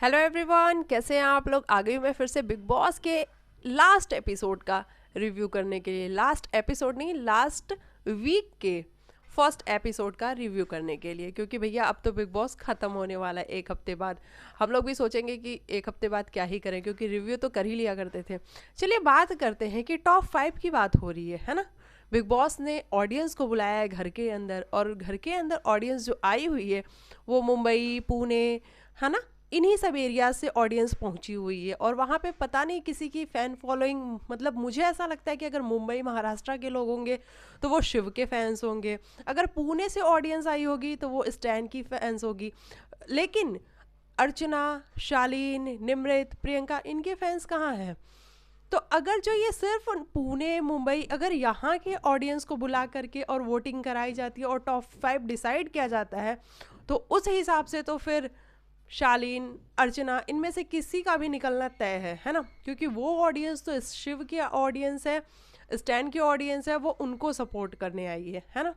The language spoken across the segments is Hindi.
हेलो एवरीवन, कैसे हैं आप लोग। आ गई मैं फिर से बिग बॉस के लास्ट एपिसोड का रिव्यू करने के लिए। लास्ट एपिसोड नहीं, लास्ट वीक के फर्स्ट एपिसोड का रिव्यू करने के लिए, क्योंकि भैया अब तो बिग बॉस ख़त्म होने वाला है एक हफ्ते बाद। हम लोग भी सोचेंगे कि एक हफ्ते बाद क्या ही करें, क्योंकि रिव्यू तो कर ही लिया करते थे। चलिए बात करते हैं कि टॉप 5 की बात हो रही है ना। बिग बॉस ने ऑडियंस को बुलाया है घर के अंदर, और घर के अंदर ऑडियंस जो आई हुई है वो मुंबई, पुणे, है ना, इन्हीं सब एरियाज से ऑडियंस पहुंची हुई है। और वहाँ पे पता नहीं किसी की फ़ैन फॉलोइंग, मतलब मुझे ऐसा लगता है कि अगर मुंबई महाराष्ट्र के लोग होंगे तो वो शिव के फैंस होंगे, अगर पुणे से ऑडियंस आई होगी तो वो स्टैन की फैंस होगी। लेकिन अर्चना, शालीन, निमृत, प्रियंका, इनके फैंस कहाँ हैं? तो अगर जो ये सिर्फ पुणे, मुंबई, अगर यहाँ के ऑडियंस को बुला करके और वोटिंग कराई जाती है और टॉप 5 डिसाइड किया जाता है, तो उस हिसाब से तो फिर शालीन, अर्चना, इनमें से किसी का भी निकलना तय है ना। क्योंकि वो ऑडियंस तो शिव की ऑडियंस है, स्टैन की ऑडियंस है, वो उनको सपोर्ट करने आई है ना।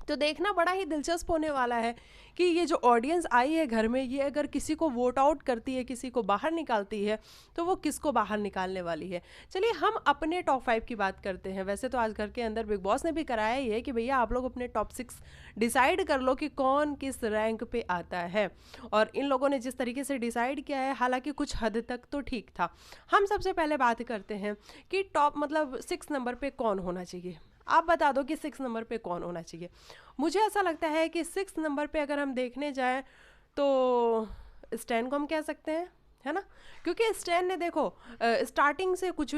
तो देखना बड़ा ही दिलचस्प होने वाला है कि ये जो ऑडियंस आई है घर में, ये अगर किसी को वोट आउट करती है, किसी को बाहर निकालती है, तो वो किसको बाहर निकालने वाली है। चलिए हम अपने टॉप 5 की बात करते हैं। वैसे तो आज घर के अंदर बिग बॉस ने भी कराया ही है कि भैया आप लोग अपने टॉप 6 डिसाइड कर लो कि कौन किस रैंक पे आता है। और इन लोगों ने जिस तरीके से डिसाइड किया है, हालांकि कुछ हद तक तो ठीक था। हम सबसे पहले बात करते हैं कि टॉप मतलब 6 नंबर पे कौन होना चाहिए। आप बता दो कि 6 नंबर पे कौन होना चाहिए। मुझे ऐसा लगता है कि 6 नंबर पे अगर हम देखने जाएं तो स्टैन को हम कह सकते हैं, है ना। क्योंकि स्टैन ने देखो स्टार्टिंग से कुछ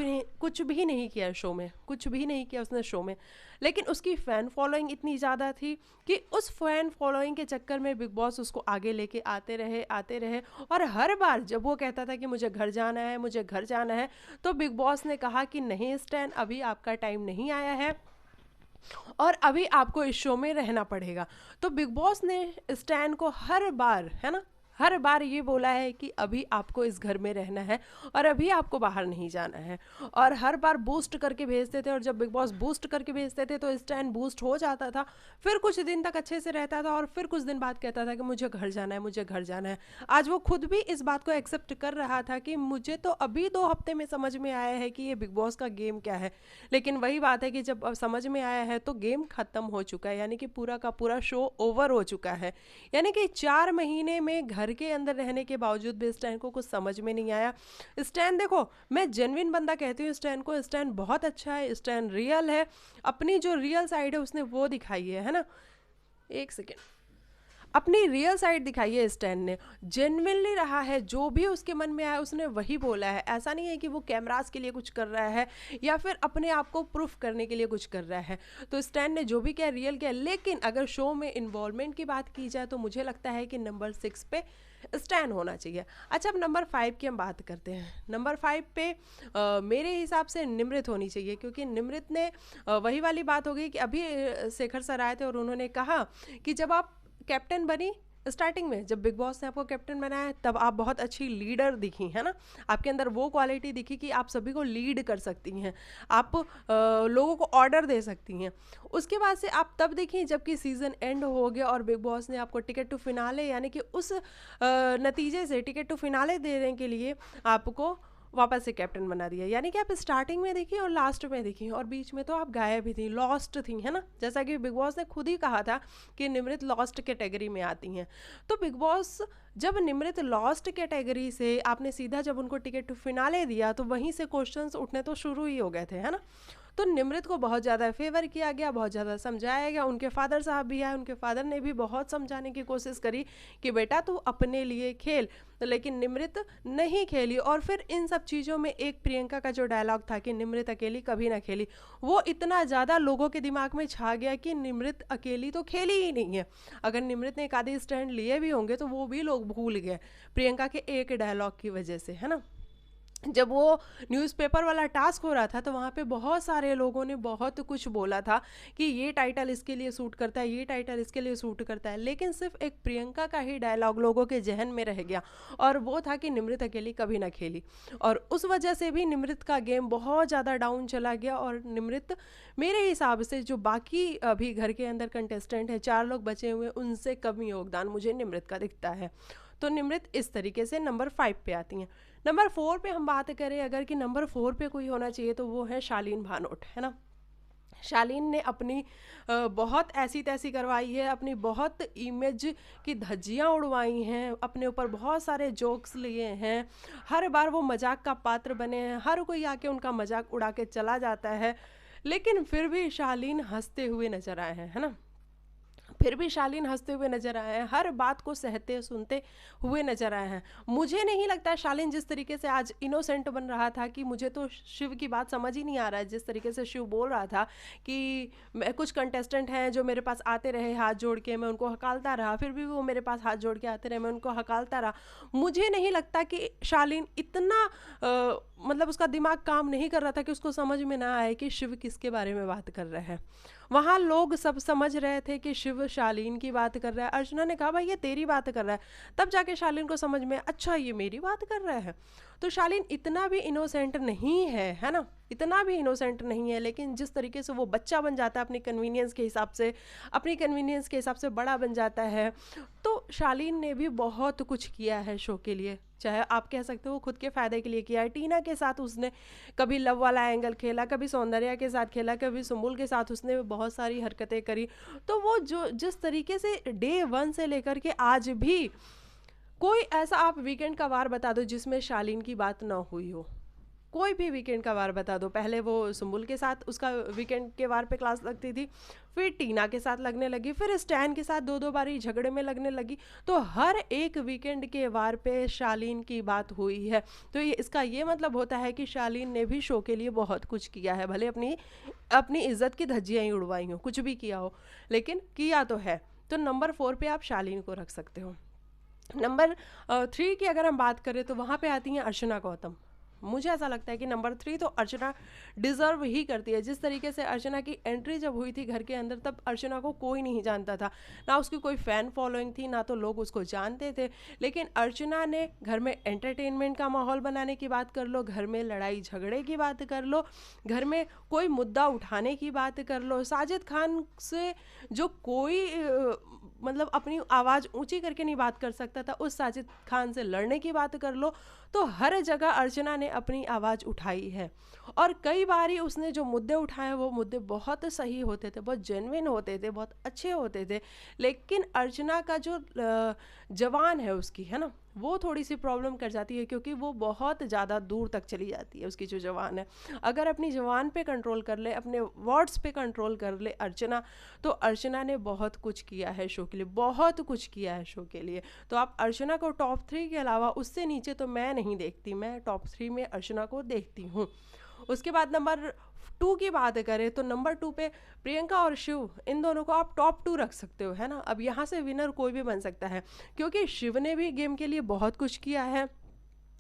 भी नहीं किया शो में, कुछ भी नहीं किया उसने शो में। लेकिन उसकी फ़ैन फॉलोइंग इतनी ज़्यादा थी कि उस फ़ैन फॉलोइंग के चक्कर में बिग बॉस उसको आगे लेके आते रहे। और हर बार जब वो कहता था कि मुझे घर जाना है, मुझे घर जाना है, तो बिग बॉस ने कहा कि नहीं स्टैन, अभी आपका टाइम नहीं आया है और अभी आपको इस शो में रहना पड़ेगा। तो बिग बॉस ने स्टैन को हर बार, है ना, हर बार ये बोला है कि अभी आपको इस घर में रहना है और अभी आपको बाहर नहीं जाना है। और हर बार बूस्ट करके भेजते थे, और जब बिग बॉस बूस्ट करके भेजते थे तो स्टैन बूस्ट हो जाता था, फिर कुछ दिन तक अच्छे से रहता था और फिर कुछ दिन बाद कहता था कि मुझे घर जाना है, मुझे घर जाना है। आज वो खुद भी इस बात को एक्सेप्ट कर रहा था कि मुझे तो अभी 2 हफ्ते में समझ में आया है कि ये बिग बॉस का गेम क्या है। लेकिन वही बात है कि जब अब समझ में आया है तो गेम खत्म हो चुका है, यानी कि पूरा का पूरा शो ओवर हो चुका है। यानी कि 4 महीने में घर के अंदर रहने के बावजूद भी स्टैन को कुछ समझ में नहीं आया। स्टैन देखो, मैं जेन्युइन बंदा कहती हूँ स्टैन को, स्टैन बहुत अच्छा है, स्टैन रियल है, अपनी जो रियल साइड है उसने वो दिखाई है ना। एक सेकेंड, अपनी रियल साइड दिखाई है स्टैन ने, जेन्युइनली रहा है, जो भी उसके मन में आया उसने वही बोला है। ऐसा नहीं है कि वो कैमरास के लिए कुछ कर रहा है या फिर अपने आप को प्रूफ करने के लिए कुछ कर रहा है। तो स्टैन ने जो भी किया रियल किया। लेकिन अगर शो में इन्वॉल्वमेंट की बात की जाए तो मुझे लगता है कि नंबर 6 पे स्टैन होना चाहिए। अच्छा, अब नंबर 5 की हम बात करते हैं। नंबर 5 पे मेरे हिसाब से निमृत होनी चाहिए, क्योंकि निमृत ने वही वाली बात हो गई कि अभी शेखर सर आए थे और उन्होंने कहा कि जब आप कैप्टन बनी, स्टार्टिंग में जब बिग बॉस ने आपको कैप्टन बनाया तब आप बहुत अच्छी लीडर दिखी, है ना। आपके अंदर वो क्वालिटी दिखी कि आप सभी को लीड कर सकती हैं, आप लोगों को ऑर्डर दे सकती हैं। उसके बाद से आप तब देखी जबकि सीज़न एंड हो गया और बिग बॉस ने आपको टिकट टू फिनाले, यानी कि उस नतीजे से टिकट टू फिनाले देने के लिए आपको वापस से कैप्टन बना दिया। यानी कि आप स्टार्टिंग में देखी और लास्ट में देखी, और बीच में तो आप गायब भी थी, लॉस्ट थी, है ना। जैसा कि बिग बॉस ने खुद ही कहा था कि निमृत लॉस्ट कैटेगरी में आती हैं। तो बिग बॉस जब निमृत लॉस्ट कैटेगरी से आपने सीधा जब उनको टिकट टू फिनाले दिया तो वहीं से क्वेश्चंस उठने तो शुरू ही हो गए थे, है ना। तो निमृत को बहुत ज़्यादा फेवर किया गया, बहुत ज़्यादा समझाया गया। उनके फादर साहब भी आए, उनके फादर ने भी बहुत समझाने की कोशिश करी कि बेटा तू अपने लिए खेल, लेकिन निमृत नहीं खेली। और फिर इन सब चीज़ों में एक प्रियंका का जो डायलॉग था कि निमृत अकेली कभी ना खेली, वो इतना ज़्यादा लोगों के दिमाग में छा गया कि निमृत अकेली तो खेली ही नहीं है। अगर निमृत ने एक आधी स्टैंड लिए भी होंगे तो वो भी लोग भूल गए प्रियंका के एक डायलॉग की वजह से, है ना। जब वो न्यूज़पेपर वाला टास्क हो रहा था तो वहाँ पे बहुत सारे लोगों ने बहुत कुछ बोला था कि ये टाइटल इसके लिए सूट करता है, ये टाइटल इसके लिए सूट करता है। लेकिन सिर्फ एक प्रियंका का ही डायलॉग लोगों के जहन में रह गया, और वो था कि निमृत अकेली कभी ना खेली। और उस वजह से भी निमृत का गेम बहुत ज़्यादा डाउन चला गया। और निमृत मेरे हिसाब से जो बाकी अभी घर के अंदर कंटेस्टेंट है, 4 लोग बचे हुए, उनसे कम योगदान मुझे निमृत का दिखता है। तो निमृत इस तरीके से नंबर 5 पे आती हैं। नंबर 4 पे हम बात करें अगर कि नंबर 4 पे कोई होना चाहिए तो वो है शालीन भानोट, है ना। शालीन ने अपनी बहुत ऐसी तैसी करवाई है, अपनी बहुत इमेज की धज्जियाँ उड़वाई हैं, अपने ऊपर बहुत सारे जोक्स लिए हैं, हर बार वो मजाक का पात्र बने हैं, हर कोई आके उनका मजाक उड़ा के चला जाता है, लेकिन फिर भी शालीन हंसते हुए नजर आए हैं, है ना। फिर भी शालीन हंसते हुए नजर आए हैं, हर बात को सहते सुनते हुए नजर आए हैं। मुझे नहीं लगता शालीन जिस तरीके से आज इनोसेंट बन रहा था कि मुझे तो शिव की बात समझ ही नहीं आ रहा है, जिस तरीके से शिव बोल रहा था कि कुछ कंटेस्टेंट हैं जो मेरे पास आते रहे हाथ जोड़ के, मैं उनको हकालता रहा, फिर भी वो मेरे पास हाथ जोड़ के आते रहे, मैं उनको हकालता रहा। मुझे नहीं लगता कि शालीन इतना मतलब उसका दिमाग काम नहीं कर रहा था कि उसको समझ में ना आए कि शिव किसके बारे में बात कर रहे हैं। वहाँ लोग सब समझ रहे थे कि शिव शालीन की बात कर रहा है। अर्चना ने कहा भाई ये तेरी बात कर रहा है, तब जाके शालीन को समझ में अच्छा ये मेरी बात कर रहा है। तो शालीन इतना भी इनोसेंट नहीं है ना, इतना भी इनोसेंट नहीं है, लेकिन जिस तरीके से वो बच्चा बन जाता है अपनी कन्वीनियंस के हिसाब से, अपनी कन्वीनियंस के हिसाब से बड़ा बन जाता है। तो शालीन ने भी बहुत कुछ किया है शो के लिए, चाहे आप कह सकते हो खुद के फ़ायदे के लिए किया है। टीना के साथ उसने कभी लव वाला एंगल खेला, कभी सौंदर्या के साथ खेला, कभी सुम्बुल के साथ उसने बहुत सारी हरकतें करी। तो वो जो जिस तरीके से डे 1 से लेकर के आज भी कोई ऐसा आप वीकेंड का वार बता दो जिसमें शालीन की बात ना हुई हो, कोई भी वीकेंड का वार बता दो। पहले वो सुम्बुल के साथ उसका वीकेंड के वार पे क्लास लगती थी, फिर टीना के साथ लगने लगी, फिर स्टैन के साथ 2-2 बारी झगड़े में लगने लगी। तो हर एक वीकेंड के वार पे शालीन की बात हुई है। तो इसका ये मतलब होता है कि शालीन ने भी शो के लिए बहुत कुछ किया है, भले अपनी अपनी इज्जत की धज्जियाँ ही उड़वाई हो, कुछ भी किया हो, लेकिन किया तो है। तो नंबर 4 पे आप शालीन को रख सकते हो। नंबर 3 की अगर हम बात करें तो वहाँ पे आती हैं अर्चना गौतम। मुझे ऐसा लगता है कि नंबर 3 तो अर्चना डिज़र्व ही करती है। जिस तरीके से अर्चना की एंट्री जब हुई थी घर के अंदर, तब अर्चना को कोई नहीं जानता था, ना उसकी कोई फ़ैन फॉलोइंग थी, ना तो लोग उसको जानते थे। लेकिन अर्चना ने घर में एंटरटेनमेंट का माहौल बनाने की बात कर लो, घर में लड़ाई झगड़े की बात कर लो, घर में कोई मुद्दा उठाने की बात कर लो, साजिद खान से जो कोई मतलब अपनी आवाज़ ऊंची करके नहीं बात कर सकता था, उस साजिद खान से लड़ने की बात कर लो, तो हर जगह अर्चना ने अपनी आवाज़ उठाई है। और कई बारी उसने जो मुद्दे उठाए वो मुद्दे बहुत सही होते थे, बहुत जेन्युइन होते थे, बहुत अच्छे होते थे। लेकिन अर्चना का जो जवान है उसकी, है ना, वो थोड़ी सी प्रॉब्लम कर जाती है, क्योंकि वो बहुत ज़्यादा दूर तक चली जाती है उसकी जो जवान है। अगर अपनी जवान पे कंट्रोल कर ले, अपने वर्ड्स पे कंट्रोल कर ले अर्चना, तो अर्चना ने बहुत कुछ किया है शो के लिए, बहुत कुछ किया है शो के लिए। तो आप अर्चना को टॉप 3 के अलावा उससे नीचे तो मैं नहीं देखती, मैं टॉप 3 में अर्चना को देखती हूँ। उसके बाद नंबर 2 की बात करें तो नंबर 2 पे प्रियंका और शिव, इन दोनों को आप टॉप 2 रख सकते हो, है ना। अब यहाँ से विनर कोई भी बन सकता है, क्योंकि शिव ने भी गेम के लिए बहुत कुछ किया है,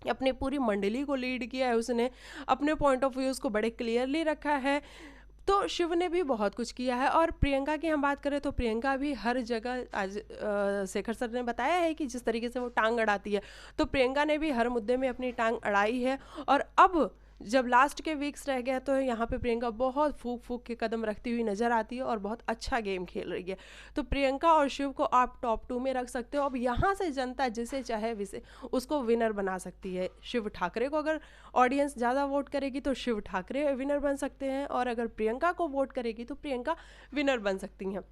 अपनी पूरी मंडली को लीड किया है, उसने अपने पॉइंट ऑफ व्यूज़ को बड़े क्लियरली रखा है। तो शिव ने भी बहुत कुछ किया है। और प्रियंका की हम बात करें तो प्रियंका भी हर जगह, आज शेखर सर ने बताया है कि जिस तरीके से वो टांग अड़ाती है, तो प्रियंका ने भी हर मुद्दे में अपनी टांग अड़ाई है। और अब जब लास्ट के वीक्स रह गया तो यहाँ पे प्रियंका बहुत फूक फूक के कदम रखती हुई नज़र आती है और बहुत अच्छा गेम खेल रही है। तो प्रियंका और शिव को आप टॉप 2 में रख सकते हो। अब यहाँ से जनता जिसे चाहे विसे उसको विनर बना सकती है। शिव ठाकरे को अगर ऑडियंस ज़्यादा वोट करेगी तो शिव ठाकरे विनर बन सकते हैं, और अगर प्रियंका को वोट करेगी तो प्रियंका विनर बन सकती हैं।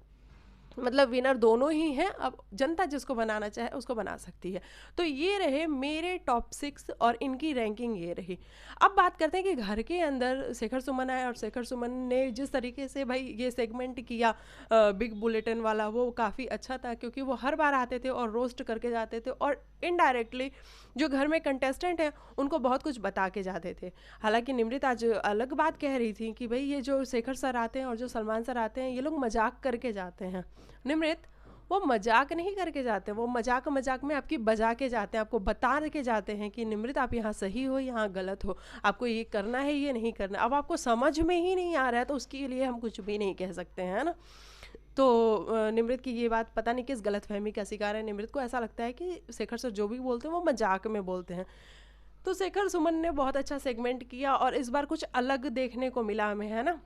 मतलब विनर दोनों ही हैं, अब जनता जिसको बनाना चाहे उसको बना सकती है। तो ये रहे मेरे टॉप 6 और इनकी रैंकिंग ये रही। अब बात करते हैं कि घर के अंदर शेखर सुमन आए, और शेखर सुमन ने जिस तरीके से भाई ये सेगमेंट किया बिग बुलेटिन वाला, वो काफ़ी अच्छा था, क्योंकि वो हर बार आते थे और रोस्ट करके जाते थे, और इनडायरेक्टली जो घर में कंटेस्टेंट हैं उनको बहुत कुछ बता के जाते थे। हालांकि निमृत आज अलग बात कह रही थी कि भाई ये जो शेखर सर आते हैं और जो सलमान सर आते हैं, ये लोग मजाक करके जाते हैं। निमृत, वो मजाक नहीं करके जाते, वो मजाक में आपकी बजा के जाते हैं, आपको बता के जाते हैं कि निमृत आप यहाँ सही हो, यहाँ गलत हो, आपको ये करना है, ये नहीं करना। अब आपको समझ में ही नहीं आ रहा है तो उसके लिए हम कुछ भी नहीं कह सकते हैं, है ना। तो निमृत की ये बात पता नहीं किस गलतफहमी का शिकार है। निमृत को ऐसा लगता है कि शेखर सर जो भी बोलते हैं वो मजाक में बोलते हैं। तो शेखर सुमन ने बहुत अच्छा सेगमेंट किया और इस बार कुछ अलग देखने को मिला हमें, है ना।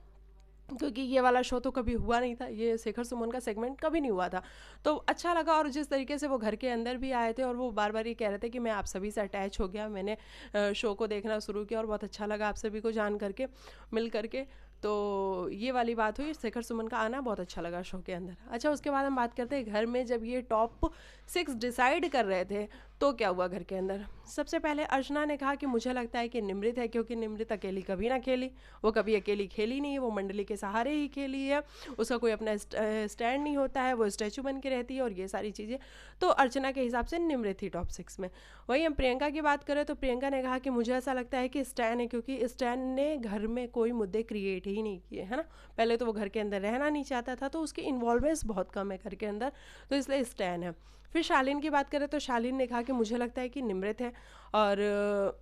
क्योंकि ये वाला शो तो कभी हुआ नहीं था, ये शेखर सुमन का सेगमेंट कभी नहीं हुआ था। तो अच्छा लगा, और जिस तरीके से वो घर के अंदर भी आए थे और वो बार बार ये कह रहे थे कि मैं आप सभी से अटैच हो गया, मैंने शो को देखना शुरू किया और बहुत अच्छा लगा आप सभी को जान करके, मिल करके। तो ये वाली बात हुई, शेखर सुमन का आना बहुत अच्छा लगा शो के अंदर। अच्छा, उसके बाद हम बात करते हैं घर में जब ये टॉप 6 डिसाइड कर रहे थे तो क्या हुआ घर के अंदर। सबसे पहले अर्चना ने कहा कि मुझे लगता है कि निमृत है, क्योंकि निमृत अकेली कभी ना खेली, वो कभी अकेली खेली नहीं है, वो मंडली के सहारे ही खेली है, उसका कोई अपना स्टैंड नहीं होता है, वो स्टैचू बन के रहती है और ये सारी चीज़ें। तो अर्चना के हिसाब से निमृत थी टॉप 6 में। वहीं हम प्रियंका की बात करें तो प्रियंका ने कहा कि मुझे ऐसा लगता है कि स्टैन है, क्योंकि स्टैन ने घर में कोई मुद्दे क्रिएट ही नहीं किए, है ना। पहले तो वो घर के अंदर रहना नहीं चाहता था, तो उसकी इन्वॉल्वमेंट्स बहुत कम है घर के अंदर, तो इसलिए स्टैन है। फिर शालीन की बात करें तो शालीन ने कहा कि मुझे लगता है कि निमृत है, और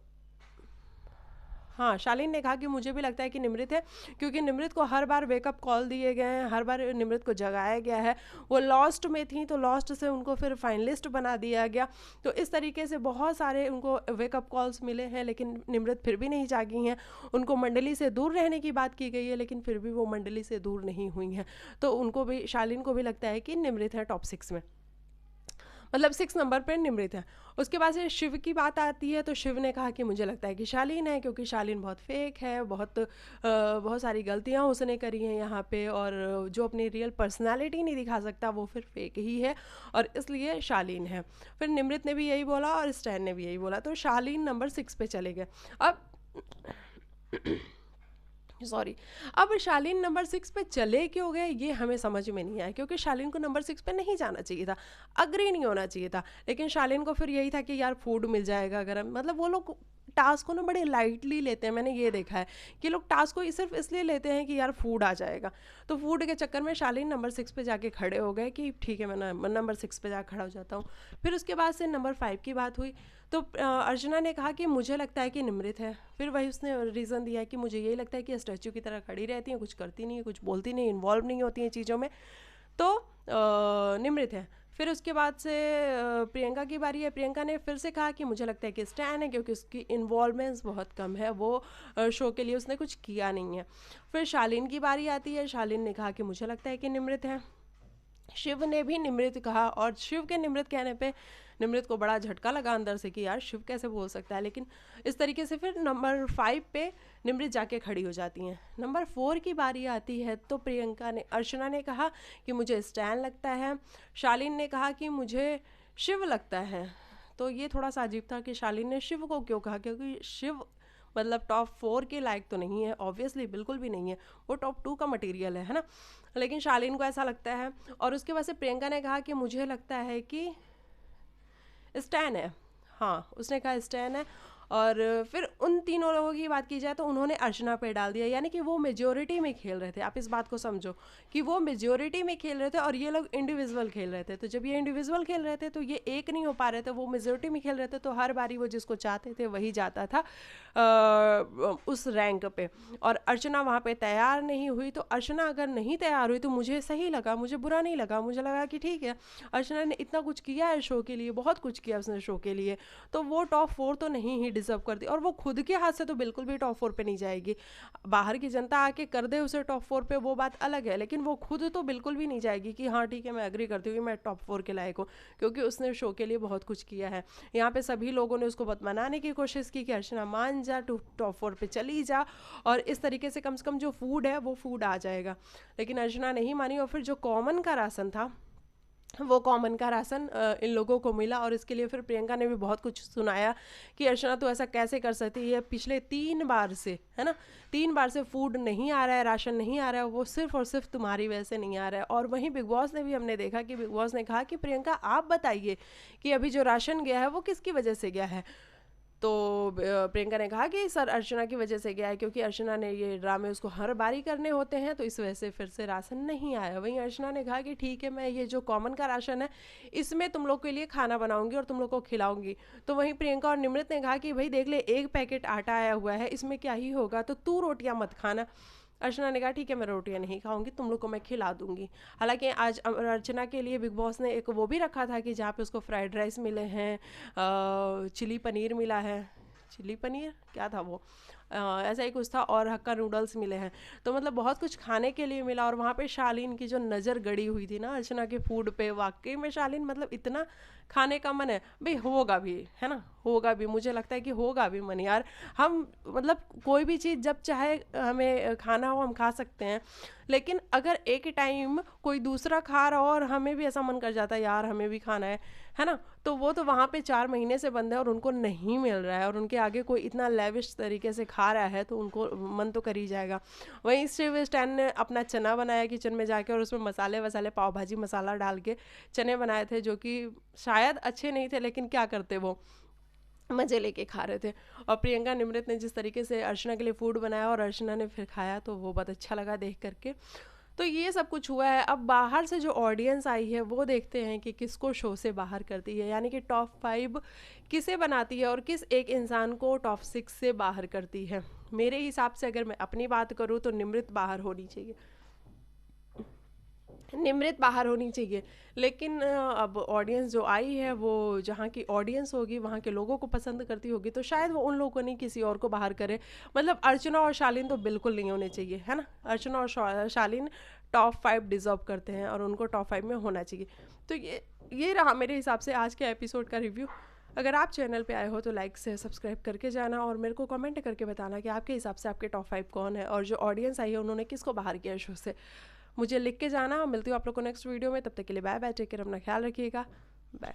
हाँ, शालीन ने कहा कि मुझे भी लगता है कि निमृत है, क्योंकि निमृत को हर बार वेकअप कॉल दिए गए हैं, हर बार निमृत को जगाया गया है। वो लॉस्ट में थी तो लॉस्ट से उनको फिर फाइनलिस्ट बना दिया गया, तो इस तरीके से बहुत सारे उनको वेकअप कॉल्स मिले हैं, लेकिन निमृत फिर भी नहीं जागी हैं। उनको मंडली से दूर रहने की बात की गई है, लेकिन फिर भी वो मंडली से दूर नहीं हुई हैं। तो उनको भी, शालीन को भी लगता है कि निमृत है टॉप 6 में, मतलब 6 नंबर पर निमृत है। उसके बाद से शिव की बात आती है तो शिव ने कहा कि मुझे लगता है कि शालीन है, क्योंकि शालीन बहुत फेक है, बहुत सारी गलतियां उसने करी हैं यहाँ पे, और जो अपनी रियल पर्सनालिटी नहीं दिखा सकता वो फिर फेक ही है, और इसलिए शालीन है। फिर निमृत ने भी यही बोला और स्टैन ने भी यही बोला, तो शालीन नंबर 6 पे चले गए। अब सॉरी, अब शालीन नंबर 6 पे चले क्यों गए ये हमें समझ में नहीं आया, क्योंकि शालीन को नंबर 6 पे नहीं जाना चाहिए था, अग्री नहीं होना चाहिए था। लेकिन शालीन को फिर यही था कि यार फूड मिल जाएगा अगर हम, मतलब वो लोग टास्क को ना बड़े लाइटली लेते हैं, मैंने ये देखा है कि लोग टास्क को सिर्फ इसलिए लेते हैं कि यार फूड आ जाएगा। तो फूड के चक्कर में शालीन नंबर 6 पे जाके खड़े हो गए कि ठीक है मैं नंबर 6 पे जाकर खड़ा हो जाता हूँ। फिर उसके बाद से नंबर 5 की बात हुई तो अर्चना ने कहा कि मुझे लगता है कि निमृत है। फिर वही उसने रीज़न दिया कि मुझे यही लगता है कि स्टैचू की तरह खड़ी रहती हैं, कुछ करती नहीं है, कुछ बोलती नहीं, इन्वॉल्व नहीं होती हैं चीज़ों में, तो निमृत है। फिर उसके बाद से प्रियंका की बारी है। प्रियंका ने फिर से कहा कि मुझे लगता है कि स्टैन है, क्योंकि उसकी इन्वॉल्वमेंट्स बहुत कम है, वो शो के लिए उसने कुछ किया नहीं है। फिर शालीन की बारी आती है। शालीन ने कहा कि मुझे लगता है कि निमृत है। शिव ने भी निमृत कहा, और शिव के निमृत कहने पे निमृत को बड़ा झटका लगा अंदर से कि यार शिव कैसे बोल सकता है। लेकिन इस तरीके से फिर नंबर 5 पे निमृत जाके खड़ी हो जाती हैं। नंबर 4 की बारी आती है तो अर्चना ने कहा कि मुझे स्टैन लगता है। शालीन ने कहा कि मुझे शिव लगता है। तो ये थोड़ा सा अजीब था कि शालीन ने शिव को क्यों कहा, क्योंकि शिव मतलब टॉप 4 के लायक तो नहीं है, ऑब्वियसली बिल्कुल भी नहीं है, वो टॉप 2 का मटेरियल है ना। लेकिन शालीन को ऐसा लगता है। और उसके बाद से प्रियंका ने कहा कि मुझे लगता है कि स्टैन है। हाँ, उसने कहा स्टैन है। और फिर उन तीनों लोगों की बात की जाए तो उन्होंने अर्चना पे डाल दिया, यानी कि वो मेजोरिटी में खेल रहे थे। आप इस बात को समझो कि वो मेजोरिटी में खेल रहे थे और ये लोग इंडिविजुअल खेल रहे थे। तो जब ये इंडिविजुअल खेल रहे थे तो ये एक नहीं हो पा रहे थे, वो मेजोरिटी में खेल रहे थे, तो हर बारी वो जिसको चाहते थे वही जाता था उस रैंक पे। और अर्चना वहाँ पे तैयार नहीं हुई। तो अर्चना अगर नहीं तैयार हुई तो मुझे सही लगा, मुझे बुरा नहीं लगा, मुझे लगा कि ठीक है, अर्चना ने इतना कुछ किया है शो के लिए, बहुत कुछ किया उसने शो के लिए, तो वो टॉप 4 तो नहीं ही डिजर्व करती। और वो खुद के हाथ से तो बिल्कुल भी टॉप 4 पे नहीं जाएगी। बाहर की जनता आके कर दे उसे टॉप 4 पे, वो बात अलग है, लेकिन वो खुद तो बिल्कुल भी नहीं जाएगी कि हाँ ठीक है मैं एग्री करती हूँ कि मैं टॉप 4 के लायक हूँ, क्योंकि उसने शो के लिए बहुत कुछ किया है। यहाँ पे सभी लोगों ने उसको बहुत मनाने की कोशिश की कि अर्चना मान जा, टॉप 4 पे चली जा, और इस तरीके से कम से कम जो फूड है वो फूड आ जाएगा। लेकिन अर्चना नहीं मानी, और फिर जो कॉमन का राशन था वो कॉमन का राशन इन लोगों को मिला। और इसके लिए फिर प्रियंका ने भी बहुत कुछ सुनाया कि अर्चना तो ऐसा कैसे कर सकती है, पिछले 3 बार से, है ना, 3 बार से फूड नहीं आ रहा है, राशन नहीं आ रहा है, वो सिर्फ और सिर्फ तुम्हारी वजह से नहीं आ रहा है। और वहीं बिग बॉस ने भी, हमने देखा कि बिग बॉस ने कहा कि प्रियंका आप बताइए कि अभी जो राशन गया है वो किसकी वजह से गया है। तो प्रियंका ने कहा कि सर अर्चना की वजह से गया है, क्योंकि अर्चना ने ये ड्रामे उसको हर बारी करने होते हैं, तो इस वजह से फिर से राशन नहीं आया। वहीं अर्चना ने कहा कि ठीक है, मैं ये जो कॉमन का राशन है इसमें तुम लोग के लिए खाना बनाऊंगी और तुम लोग को खिलाऊंगी। तो वहीं प्रियंका और निमृत ने कहा कि भाई देख ले, 1 पैकेट आटा आया हुआ है, इसमें क्या ही होगा, तो तू रोटियां मत खाना। अर्चना ने कहा ठीक है मैं रोटियां नहीं खाऊंगी, तुम लोग को मैं खिला दूंगी। हालांकि आज अर्चना के लिए बिग बॉस ने एक वो भी रखा था कि जहाँ पे उसको फ्राइड राइस मिले हैं, चिली पनीर मिला है, चिली पनीर क्या था वो, ऐसा ही कुछ था, और हक्का नूडल्स मिले हैं। तो मतलब बहुत कुछ खाने के लिए मिला। और वहाँ पे शालीन की जो नज़र गड़ी हुई थी ना अर्चना के फूड पे, वाकई में शालीन मतलब इतना खाने का मन है भाई, होगा भी है ना, होगा भी, मुझे लगता है कि होगा भी मन यार। हम मतलब कोई भी चीज़ जब चाहे हमें खाना हो हम खा सकते हैं, लेकिन अगर एक टाइम कोई दूसरा खा रहा हो और हमें भी ऐसा मन कर जाता है यार हमें भी खाना है ना, तो वो तो वहाँ पे 4 महीने से बंद है और उनको नहीं मिल रहा है, और उनके आगे कोई इतना लेविश तरीके से खा रहा है तो उनको मन तो कर ही जाएगा। वहीं स्टीव स्टैन ने अपना चना बनाया किचन में जाके, और उसमें मसाले वसाले पाव भाजी मसाला डाल के चने बनाए थे, जो कि शायद अच्छे नहीं थे, लेकिन क्या करते वो मज़े लेके खा रहे थे। और प्रियंका निमृत ने जिस तरीके से अर्चना के लिए फूड बनाया और अर्चना ने फिर खाया, तो वो बहुत अच्छा लगा देख करके। तो ये सब कुछ हुआ है। अब बाहर से जो ऑडियंस आई है वो देखते हैं कि किसको शो से बाहर करती है, यानी कि टॉप 5 किसे बनाती है और किस एक इंसान को टॉप 6 से बाहर करती है। मेरे हिसाब से अगर मैं अपनी बात करूँ तो निमृत बाहर होनी चाहिए, निमृत बाहर होनी चाहिए। लेकिन अब ऑडियंस जो आई है वो जहाँ की ऑडियंस होगी, वहाँ के लोगों को पसंद करती होगी, तो शायद वो उन लोगों को नहीं किसी और को बाहर करे। मतलब अर्चना और शालीन तो बिल्कुल नहीं होने चाहिए, है ना। अर्चना और शालीन टॉप 5 डिजर्व करते हैं और उनको टॉप 5 में होना चाहिए। तो ये रहा मेरे हिसाब से आज के एपिसोड का रिव्यू। अगर आप चैनल पे आए हो तो लाइक से सब्सक्राइब करके जाना, और मेरे को कमेंट करके बताना कि आपके हिसाब से आपके टॉप 5 कौन है, और जो ऑडियंस आई है उन्होंने किसको बाहर किया शो से, मुझे लिख के जाना। मिलती हूँ आप लोग को नेक्स्ट वीडियो में, तब तक के लिए बाय बाय, टेक केयर, अपना ख्याल रखिएगा, बाय।